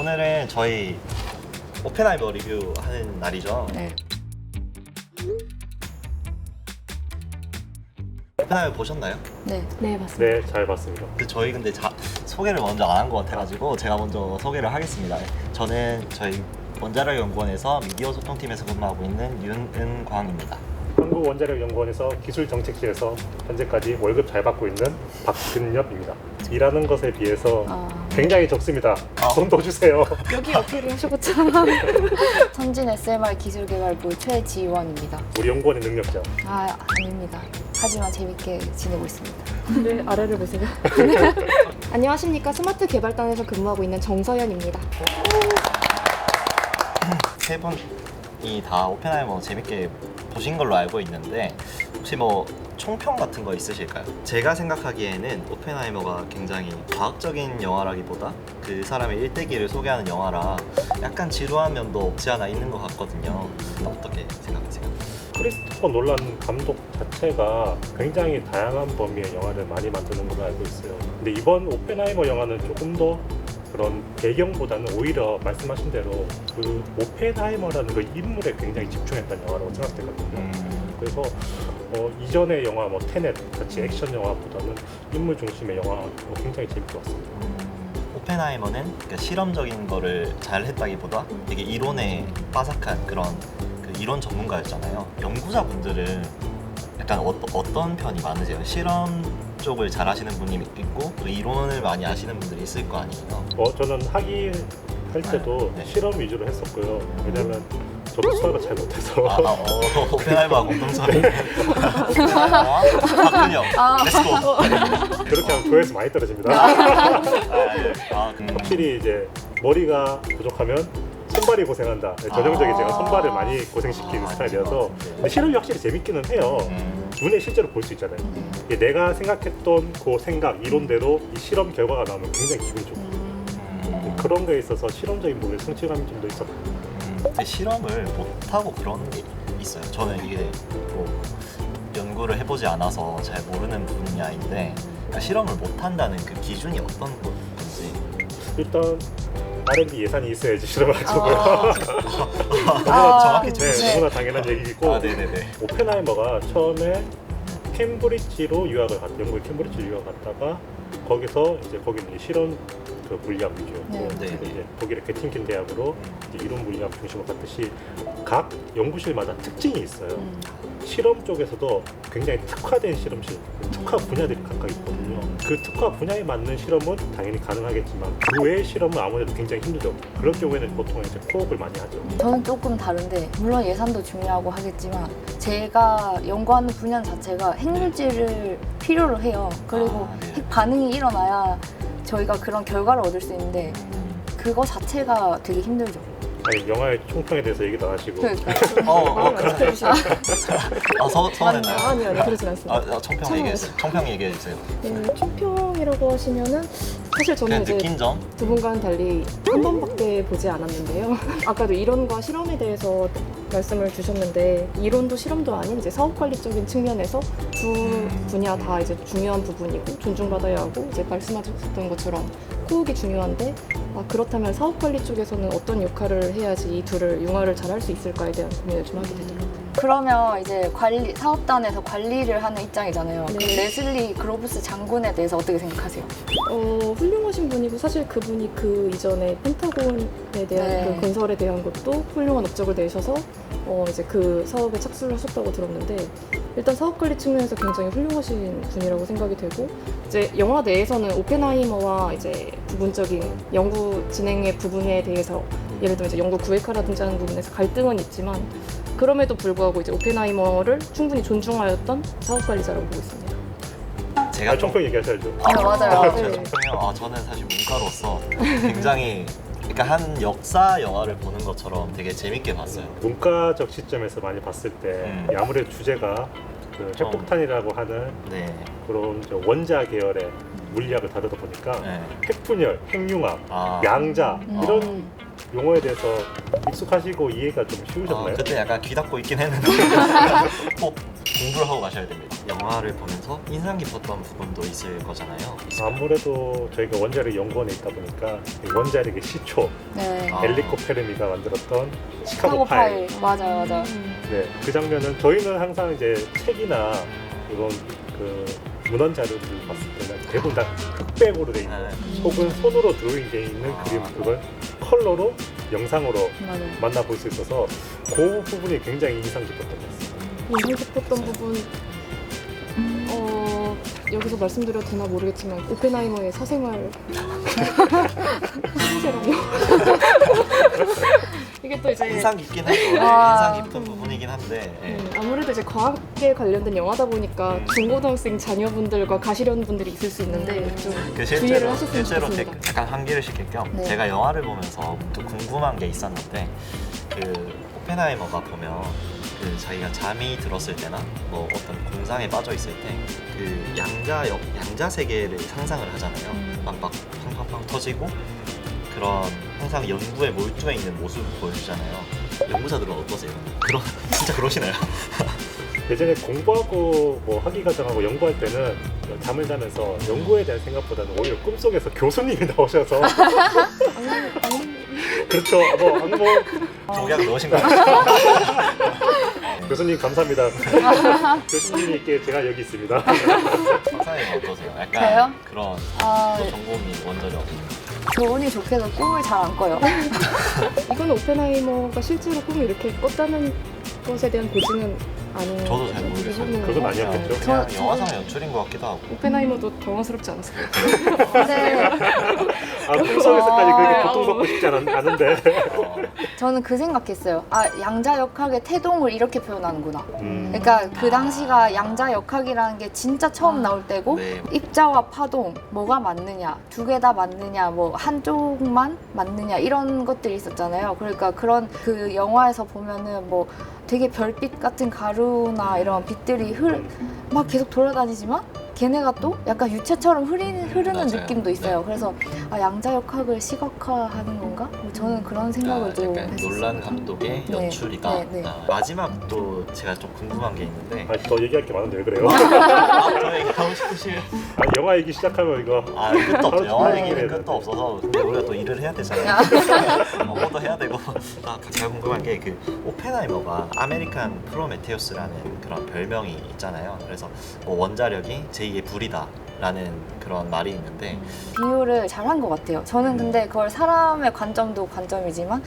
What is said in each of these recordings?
오늘은 저희 오펜하이머 리뷰하는 날이죠. 네. 오펜하이머 보셨나요? 네. 네, 맞습니다. 네, 잘 봤습니다. 저희 근데 소개를 먼저 안 한 것 같아가지고 제가 먼저 소개를 하겠습니다. 저는 저희 원자력 연구원에서 미디어 소통팀에서 근무하고 있는 윤은광입니다. 한국원자력연구원에서 기술정책실에서 현재까지 월급 잘 받고 있는 박근엽입니다. 일하는 것에 비해서 굉장히 적습니다. 돈 더 주세요. 여기 어필을 하셔봤죠? 선진 SMR 기술개발부 최지원입니다. 우리 연구원의 능력자. 아닙니다. 하지만 재밌게 지내고 있습니다. 네, 아래를 보세요. 안녕하십니까. 스마트 개발단에서 근무하고 있는 정서연입니다. 세 분이 다 오펜하이머 재밌게 보신 걸로 알고 있는데 혹시 뭐 총평 같은 거 있으실까요? 제가 생각하기에는 오펜하이머가 굉장히 과학적인 영화라기보다 그 사람의 일대기를 소개하는 영화라 약간 지루한 면도 없지 않아 있는 것 같거든요. 어떻게 생각하세요? 크리스토퍼 놀란 감독 자체가 굉장히 다양한 범위의 영화를 많이 만드는 걸로 알고 있어요. 근데 이번 오펜하이머 영화는 조금 더 그런 배경보다는 오히려 말씀하신 대로 그 오펜하이머라는 그 인물에 굉장히 집중했던 영화라고 생각되거든요. 그래서 이전의 영화 뭐 테넷 같이 액션 영화보다는 인물 중심의 영화 굉장히 재밌게 봤습니다. 오펜하이머는 그러니까 실험적인 거를 잘 했다기보다 되게 이론에 빠삭한 그런 그 이론 전문가였잖아요. 연구자분들은 약간 어떤 편이 많으세요? 실험 쪽을 잘 하시는 분이 있고 또 이론을 많이 하시는 분들이 있을 거 아니에요? 저는 학위 할 때도 네. 실험 위주로 했었고요. 왜냐면 저도 수학을 잘 못해서 오펜하이머와 공동선이 오펜하이머와 박근영 렛츠고. 그렇게 하면 조회수 많이 떨어집니다. 확실히 이제 머리가 부족하면 손발이 고생한다. 전형적인 제가 손발을 많이 고생시키는 스타일이어서 근데 실험이 확실히 재밌기는 해요. 눈에 실제로 볼 수 있잖아요. 이게 내가 생각했던 그 생각, 이론대로 이 실험 결과가 나오면 굉장히 기분이 좋고 그런 거에 있어서 실험적인 부분에 성취감이 좀 더 있었고 근데 실험을 못하고 그런 게 있어요. 저는 이게 뭐 연구를 해보지 않아서 잘 모르는 분야인데 그러니까 실험을 못한다는 그 기준이 어떤 건지. 일단 R&D 예산이 있어야지 실험을 하자고요. 정확히 네, 너무나 당연한 얘기고 네네네. 오펜하이머가 처음에 캠브리지로 영국의 캠브리지로 유학 갔다가 거기서 이제 거기는 실험 그 물리학 위주였고 네. 이제 독일의 게팅겐 대학으로 이제 이론 물리학 중심으로 갔듯이 각 연구실마다 특징이 있어요. 실험 쪽에서도 굉장히 특화된 실험실, 특화 분야들이 각각 있거든요. 그 특화 분야에 맞는 실험은 당연히 가능하겠지만 그 외의 실험은 아무래도 굉장히 힘들죠. 그럴 경우에는 보통 이제 코업을 많이 하죠. 저는 조금 다른데 물론 예산도 중요하고 하겠지만 제가 연구하는 분야 자체가 핵물질을 필요로 해요. 그리고 네. 핵 반응이 일어나야 저희가 그런 결과를 얻을 수 있는데 그거 자체가 되게 힘들죠. 아니, 영화의 총평에 대해서 얘기도 안 하시고 그러네. 서운했나요? 아니요, 그러진 않습니다. 총평 얘기해주세요. 네, 총평이라고 하시면은 사실 저는 그냥 이제 느낀 점? 두 분과는 달리 한 번밖에 보지 않았는데요. 아까도 이론과 실험에 대해서 말씀을 주셨는데 이론도 실험도 아닌 이제 사업 관리적인 측면에서 두 분야 다 이제 중요한 부분이고 존중받아야 하고 이제 말씀하셨던 것처럼 코업이 중요한데 그렇다면 사업 관리 쪽에서는 어떤 역할을 해야지 이 둘을 융화를 잘 할 수 있을까에 대한 고민을 좀 하게 되더라고요. 그러면 이제 사업단에서 관리를 하는 입장이잖아요. 네. 그 레슬리 그로브스 장군에 대해서 어떻게 생각하세요? 훌륭하신 분이고 사실 그분이 그 이전에 펜타곤에 대한 네. 그 건설에 대한 것도 훌륭한 업적을 내셔서 이제 그 사업에 착수를 하셨다고 들었는데 일단 사업 관리 측면에서 굉장히 훌륭하신 분이라고 생각이 되고 이제 영화 내에서는 오펜하이머와 이제 부분적인 연구 진행의 부분에 대해서 예를 들면 이제 연구 구획화라든지 하는 부분에서 갈등은 있지만 그럼에도 불구하고 이제 오펜하이머를 충분히 존중하였던 사업 관리자라고 보고 있습니다. 제가 총평 얘기하셔야죠. 맞아요. 제가 총평이요. 저는 사실 문과로서 굉장히 그러니까 한 역사 영화를 보는 것처럼 되게 재밌게 봤어요. 문과적 시점에서 많이 봤을 때 아무래도 주제가 그 핵폭탄이라고 하는 네. 그런 원자 계열의 물리학을 다루다 보니까 네. 핵분열, 핵융합, 아. 양자 이런 용어에 대해서 익숙하시고 이해가 좀 쉬우셨나요? 그때 약간 귀 닫고 있긴 했는데 뭐 공부를 하고 가셔야 됩니다. 영화를 보면서 인상 깊었던 부분도 있을 거잖아요. 아무래도 저희가 원자력 연구원에 있다 보니까 이 원자력의 시초 네. 아. 엘리코 페르미가 만들었던 시카고 시카고 파일. 파일. 맞아요, 맞아요. 네, 그 장면은 저희는 항상 이제 책이나 이런 그 문헌 자료들을 봤을 때는 대부분 다 흑백으로 돼 있는 혹은 손으로 드로잉 돼 있는 그림, 그걸 컬러로 영상으로 맞아요. 만나볼 수 있어서 그 부분이 굉장히 인상 깊었던 것 같습니다. 인상 깊었던 부분 여기서 말씀드려도 되나 모르겠지만 오펜하이머의 사생활 실체라고 이게 또 이제 인상 깊긴 하죠. 아. 인상 깊은 부분이긴 한데 예. 아무래도 이제 과학에 관련된 영화다 보니까 중고등학생 자녀분들과 가시려는 분들이 있을 수 있는데 좀 그 주의를 하셨으면 실제로 좋겠습니다. 약간 환기를 시킬 겸 네. 제가 영화를 보면서 또 궁금한 게 있었는데 그 오펜하이머가 보면 그 자기가 잠이 들었을 때나 뭐 어떤 공상에 빠져 있을 때 그 양자 세계를 상상을 하잖아요. 막 팡팡팡 터지고 그런 항상 연구에 몰두해 있는 모습을 보여주잖아요. 연구자들은 어떠세요? 진짜 그러시나요? 예전에 공부하고 뭐 학위 과정하고 연구할 때는 잠을 자면서 연구에 대한 생각보다는 오히려 꿈속에서 교수님이 나오셔서 그렇죠. 뭐 악몽 독약 넣으신 거 같아요. 교수님 감사합니다. 교수님께 제가 여기 있습니다. 박사님 어떠세요? 약간 저요? 그런 아, 또 전공이 원자력 저 운이 좋게도 꿈을 잘 안 꿔요. 이거는 오펜하이머가 실제로 꿈을 이렇게 꿨다는 것에 대한 보증은 아닌 저도 잘 모르겠어요. 그건 아니었겠죠. 그냥 저- 영화상 연출인 것 같기도 하고. 오펜하이머도 당황스럽지 않았어요. 근데 아 꿈속에서까지 그렇게 아, 고통받고 싶지 않은데. 저는 그 생각했어요. 아, 양자역학의 태동을 이렇게 표현하는구나. 음. 그러니까 그 당시가 양자역학이라는 게 진짜 처음 나올 때고 네. 입자와 파동 뭐가 맞느냐, 두 개 다 맞느냐, 뭐 한쪽만 맞느냐 이런 것들이 있었잖아요. 그러니까 그런 그 영화에서 보면은 뭐 되게 별빛 같은 가루나 이런 빛들이 막 계속 돌아다니지만 걔네가 또 약간 유체처럼 흐르는 맞아요. 느낌도 있어요. 그래서 아, 양자역학을 시각화하는 건가? 뭐 저는 그런 생각을 좀 약간 했었어요. 놀란 감독의 네, 연출이다. 네, 네. 마지막 또 제가 좀 궁금한 게 있는데 더 얘기할 게 많은데 왜 그래요? 저 얘기하고 싶으실 영화 얘기 시작하면 이거 끝도 없죠. 영화 바로 얘기는 준비해야 끝도 없어서 근데 우리가 또 일을 해야 되잖아요. 업무도 해야 되고 제가 궁금한 게 그 오펜하이머가 아메리칸 프로메테우스라는 그런 별명이 있잖아요. 그래서 뭐 원자력이 제2의 불이다 라는 그런 말이 있는데 비유를 잘한 것 같아요. 저는 근데 그걸 사람의 관점도 관점이지만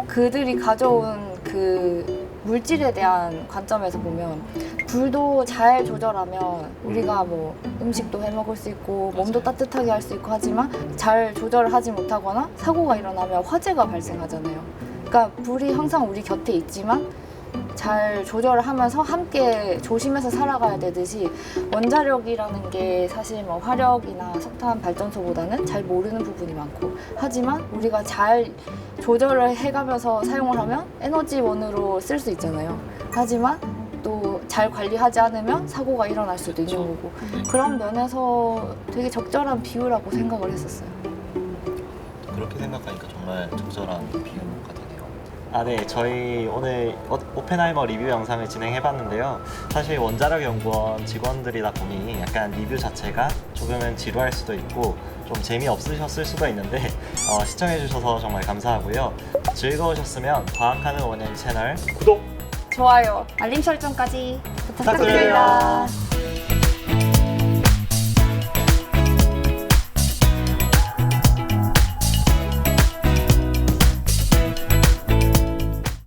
그들이 가져온 그 물질에 대한 관점에서 보면 불도 잘 조절하면 우리가 뭐 음식도 해 먹을 수 있고 몸도 따뜻하게 할 수 있고 하지만 잘 조절을 하지 못하거나 사고가 일어나면 화재가 발생하잖아요. 그러니까 불이 항상 우리 곁에 있지만 잘 조절을 하면서 함께 조심해서 살아가야 되듯이 원자력이라는 게 사실 뭐 화력이나 석탄 발전소보다는 잘 모르는 부분이 많고 하지만 우리가 잘 조절을 해가면서 사용을 하면 에너지원으로 쓸 수 있잖아요. 하지만 또 잘 관리하지 않으면 사고가 일어날 수도 있는 거고 그런 면에서 되게 적절한 비유라고 생각을 했었어요. 그렇게 생각하니까 정말 적절한 비유가 되네요. 네, 저희 오늘 오펜하이머 리뷰 영상을 진행해봤는데요. 사실 원자력 연구원 직원들이다 보니 약간 리뷰 자체가 조금은 지루할 수도 있고 좀 재미없으셨을 수도 있는데 시청해주셔서 정말 감사하고요. 즐거우셨으면 과학하는 원행 채널 구독! 좋아요, 알림 설정까지 부탁드려요. 부탁드립니다.